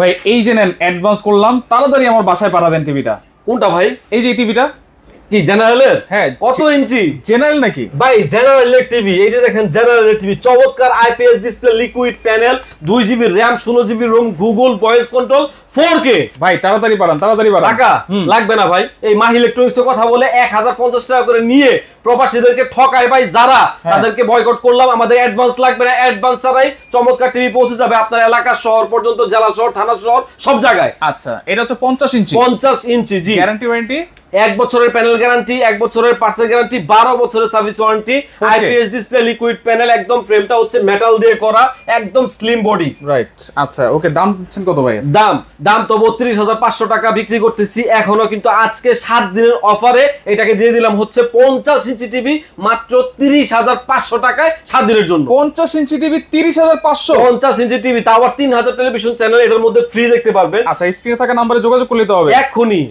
ভাই এই যে নেন অ্যাডভান্স করলাম, তাড়াতাড়ি আমার বাসায় পাঠা দেন টিভিটা। কোনটা ভাই? এই যে টিভিটা। কি জেনারেলের? হ্যাঁ। কত ইঞ্চি? জেনারেল নাকি ভাই জেনারেলের টিভি। এই যে দেখেন জেনারেলের টিভি, চমৎকার IPS display, liquid panel, 2GB RAM, 16GB ROM, Google voice control, 4K। ভাই তাড়াতাড়ি পাঠান, তাড়াতাড়ি পাঠান। টাকা লাগবে না ভাই। এই মাহি ইলেকট্রনিক্স এর কথা বলে 1050 টাকা করে নিয়ে প্রবাসীদেরকে ঠকায় ভাই যারা, তাদেরকে বয়কট করলাম। আমাদের অ্যাডভান্স লাগবে না, অ্যাডভান্স ছাড়াই চমৎকার টিভি পৌঁছে যাবে আপনার এলাকা, শহর পর্যন্ত, জেলা শহর, থানা শহর, সব জায়গায়। আচ্ছা, এটা হচ্ছে 50 ইঞ্চি। 50 ইঞ্চি, জি। গ্যারান্টি ওয়ারেন্টি 1 বছরের প্যানেল গ্যারান্টি, 1 বছরের পার্সেল গ্যারান্টি, 12 বছরের service warranty, IPS display, liquid panel, একদম ফ্রেমটা হচ্ছে মেটাল দিয়ে করা, একদম স্লিম বডি। রাইট। আচ্ছা ওকে, দাম দিচ্ছেন কত ভাই? দাম তো 32,500 টাকা বিক্রি করতেছি এখনো, কিন্তু আজকে 7 দিনের অফারে এটাকে দিয়ে দিলাম হচ্ছে 50 ইঞ্চি টিভি মাত্র 30,500 টাকায় 7 দিনের জন্য। 50 ইঞ্চি টিভি 30,500। 50 ইঞ্চি টিভি, তাও আবার 3000 টেলিভিশন চ্যানেল এটার মধ্যে ফ্রি দেখতে পারবেন। আচ্ছা, স্ক্রিনে থাকা নম্বরে যোগাযোগ করলে তো হবে এক্ষুনি।